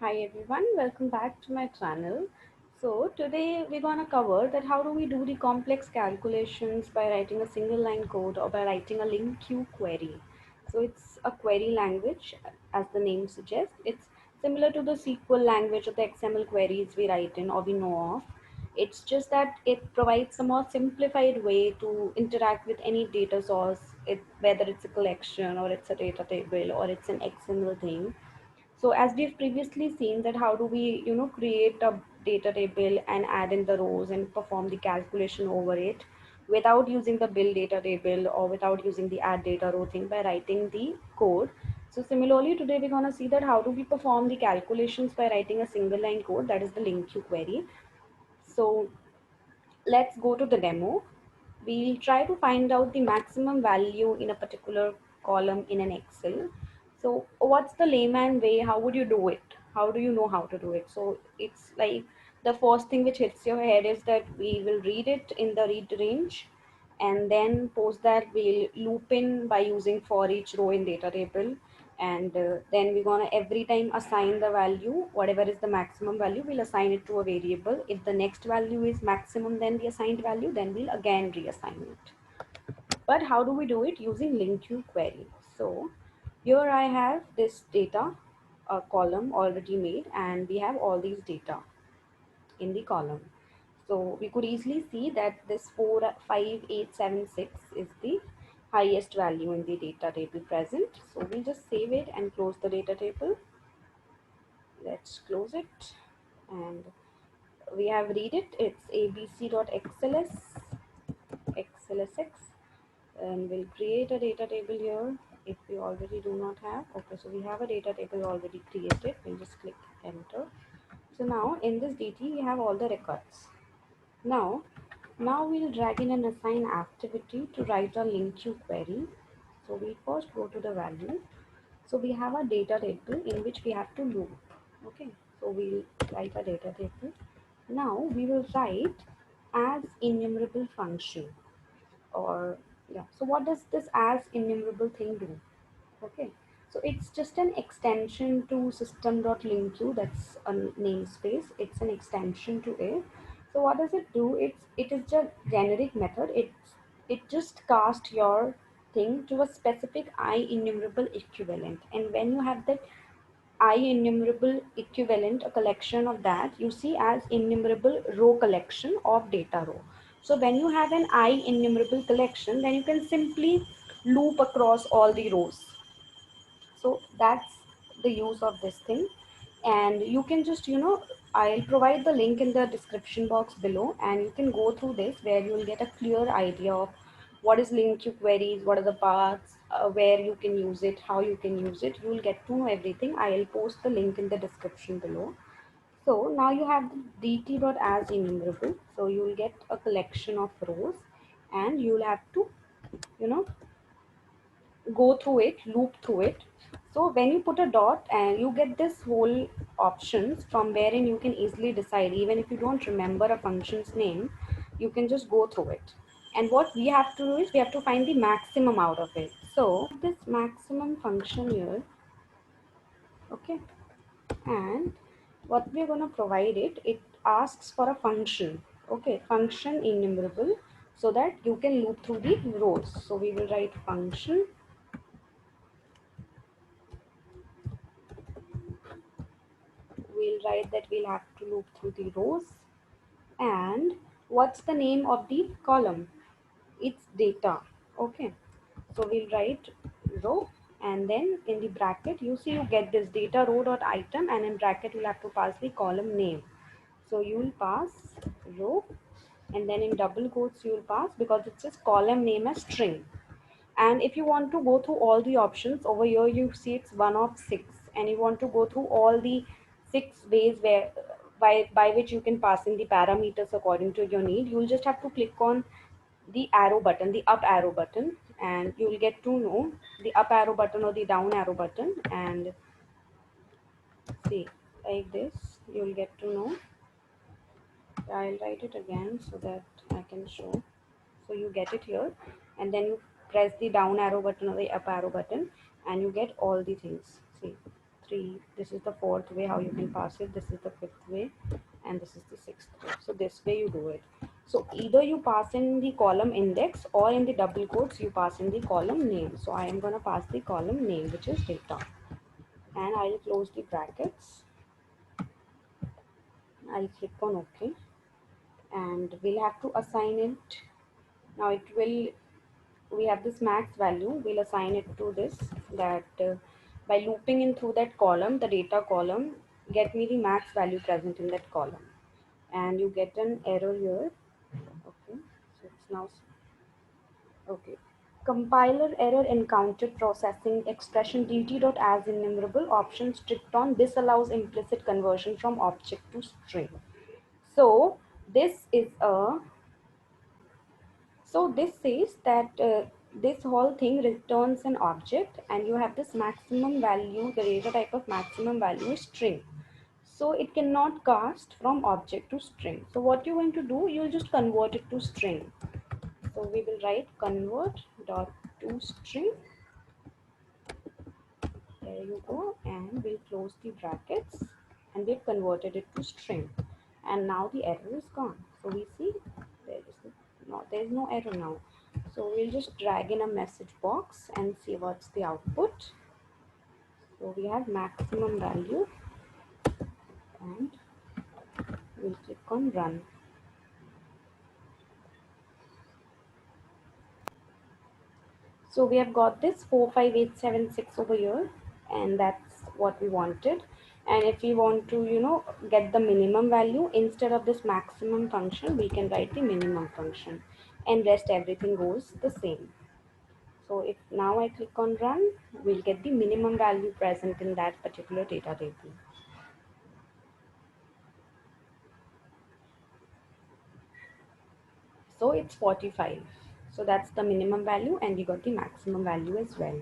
Hi everyone, welcome back to my channel. So today we're gonna cover that how do we do the complex calculations by writing a single line code or by writing a LINQ query. So it's a query language, as the name suggests. It's similar to the SQL language or the XML queries we write in or we know of. It's just that it provides a more simplified way to interact with any data source, whether it's a collection or it's a data table or it's an XML thing. So as we've previously seen that how do we, create a data table and add in the rows and perform the calculation over it without using the build data table or without using the add data row thing by writing the code. So similarly, today we're going to see that how do we perform the calculations by writing a single line code, that is the LINQ query. So let's go to the demo. We'll try to find out the maximum value in a particular column in an Excel. So what's the layman way? How would you do it? How do you know how to do it? So it's like the first thing which hits your head is that we will read it in the read range, and then post that we'll loop in by using for each row in data table, and then we're gonna every time assign the value, whatever is the maximum value we'll assign it to a variable. If the next value is maximum than the assigned value, then we'll again reassign it. But how do we do it? Using LINQ query. So here I have this data column already made, and we have all these data in the column. So we could easily see that this 45876 is the highest value in the data table present. So we'll just save it and close the data table. Let's close it, and we have read it. It's abc.xls xlsx, and we'll create a data table here if we already do not have. Okay, so we have a data table already created. We'll just click enter. So now in this DT we have all the records. Now we'll drag in and assign activity to write a LINQ query. So we first go to the value. So we have a data table in which we have to loop. Okay, so we'll write a data table. Now we will write as enumerable function, or yeah. So what does this as enumerable thing do? Okay, so it's just an extension to system.linQ. That's a namespace. It's an extension to it. So what does it do? It is just generic method. It just cast your thing to a specific I enumerable equivalent. And when you have that I enumerable equivalent, a collection of that, you see as enumerable row collection of data row. So when you have an I enumerable collection, then you can simply loop across all the rows. So that's the use of this thing. And you can just, I'll provide the link in the description box below, and you can go through this where you will get a clear idea of what is LINQ queries, what are the paths, where you can use it, how you can use it. You will get to know everything. I'll post the link in the description below. So now you have the dt.as enumerable. So you will get a collection of rows, and you will have to, you know, go through it, loop through it. So when you put a dot, and you get this whole options from wherein you can easily decide, even if you don't remember a function's name, you can just go through it. And what we have to do is we have to find the maximum out of it. So this maximum function here, okay, and what we're going to provide it asks for a function, okay, function enumerable, so that you can loop through the rows. So we will write function. We'll write that we'll have to loop through the rows. And what's the name of the column? It's data. Okay, so we'll write row, and then in the bracket you see you get this data row dot item, and in bracket you'll have to pass the column name. So you will pass row, and then in double quotes you will pass, because it's just column name as string. And if you want to go through all the options over here, you see it's one of six, and you want to go through all the six ways where by which you can pass in the parameters according to your need. You'll just have to click on the arrow button, the up arrow button, and you'll get to know the up arrow button or the down arrow button. And see, like this you'll get to know. I'll write it again so that I can show. So you get it here, and then you press the down arrow button or the up arrow button, and you get all the things. See, 3, this is the fourth way how you can pass it, this is the fifth way, and this is the sixth way. So this way you do it. So either you pass in the column index, or in the double quotes you pass in the column name. So I am going to pass the column name, which is data, and I'll close the brackets. I'll click on OK, and we'll have to assign it. Now it will, we have this max value, we'll assign it to this, that by looping in through that column, the data column, get me the max value present in that column. And you get an error here. Okay, so it's now okay. Compiler error encountered processing expression dt.as enumerable option strict on disallows implicit conversion from object to string. So this is a, so this says that this whole thing returns an object, and you have this maximum value, the data type of maximum value is string. So it cannot cast from object to string. So what you're going to do, you'll just convert it to string. So we will write convert dot to string. There you go, and we'll close the brackets, and we've converted it to string, and now the error is gone. So we see there's no error now. So we'll just drag in a message box and see what's the output. So we have maximum value, and we'll click on run. So we have got this 45876 over here, and that's what we wanted. And if we want to, get the minimum value, instead of this maximum function, we can write the minimum function, and rest everything goes the same. So if now I click on run, we'll get the minimum value present in that particular data table. So it's 45. So that's the minimum value, and we got the maximum value as well.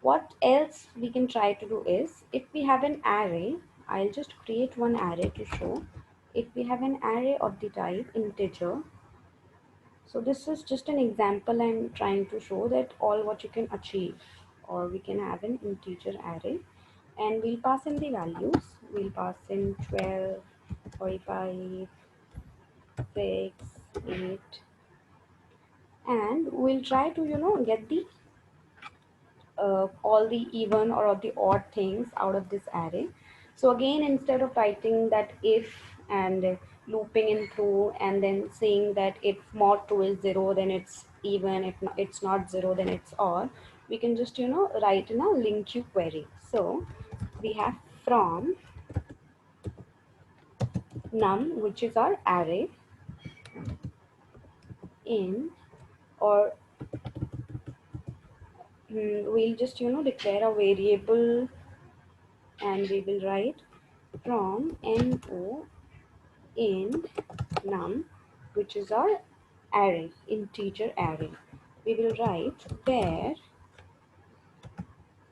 What else we can try to do is, if we have an array, I'll just create one array to show. If we have an array of the type integer, so this is just an example I'm trying to show that all what you can achieve, or we can have an integer array, and we'll pass in the values. We'll pass in 12, 45, 6, 8, and we'll try to, get the all the even or all the odd things out of this array. So again, instead of writing that if and looping in through and then saying that if mod 2 is 0, then it's even, if it's not 0, then it's odd, we can just, write in a LINQ query. So we have from num, which is our array, in, or we'll just, declare a variable, and we will write from no in num, which is our array, integer array. We will write where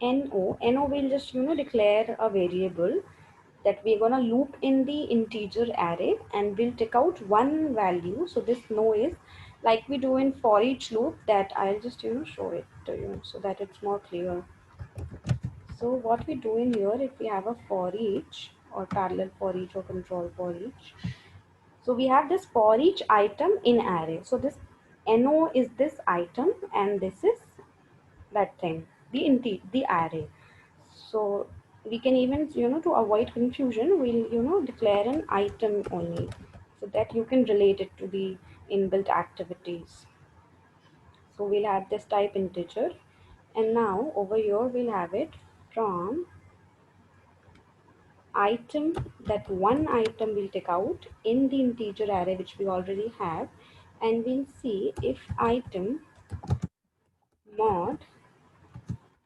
no will just, declare a variable that we're gonna loop in the integer array, and we'll take out one value. So this no is like we do in for each loop, that I'll just, show it to you so that it's more clear. So what we do in here, if we have a for each or parallel for each or control for each, so we have this for each item in array. So this no is this item, and this is that thing, the array. So we can even, to avoid confusion, we'll, declare an item only, so that you can relate it to the inbuilt activities. So we'll have this type integer, and now over here we'll have it from item, that one item we'll take out in the integer array which we already have, and we'll see if item mod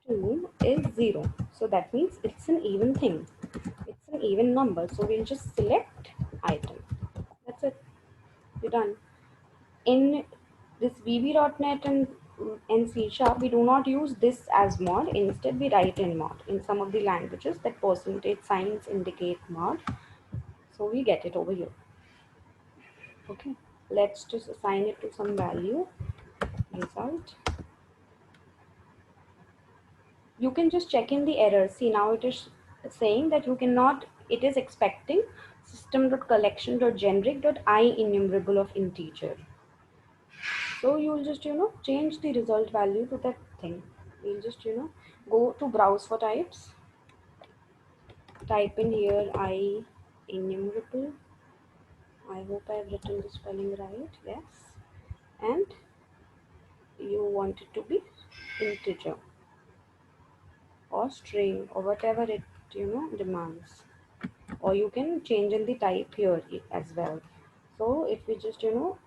2 is 0. So that means it's an even thing, it's an even number. So we'll just select item. That's it, we're done. In this VB.NET and C Sharp, we do not use this as mod. Instead, we write in mod. In some of the languages, that percentage signs indicate mod. So we get it over here. Okay, let's just assign it to some value. Result. You can just check in the error. See, now it is saying that you cannot, it is expecting system.collection.generic.I enumerable of integer. So you'll just, change the result value to that thing. We'll just, go to browse for types, type in here I enumerable. I hope I've written the spelling right. Yes. And you want it to be integer or string or whatever it, demands. Or you can change in the type here as well. So if we just, show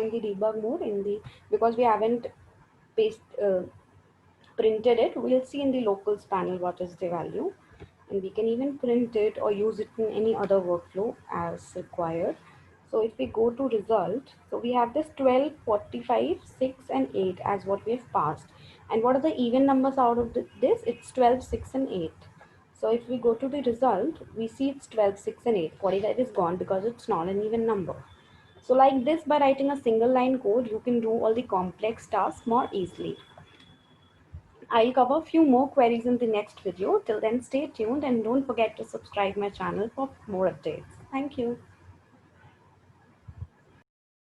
in the debug mode in the, because we haven't paste printed it, we'll see in the locals panel what is the value, and we can even print it or use it in any other workflow as required. So if we go to result, so we have this 12, 45, 6 and 8 as what we have passed. And what are the even numbers out of this? It's 12, 6 and 8. So if we go to the result, we see it's 12, 6 and 8. 45 is gone because it's not an even number. So like this, by writing a single line code, you can do all the complex tasks more easily. I'll cover a few more queries in the next video. Till then, stay tuned and don't forget to subscribe my channel for more updates. Thank you.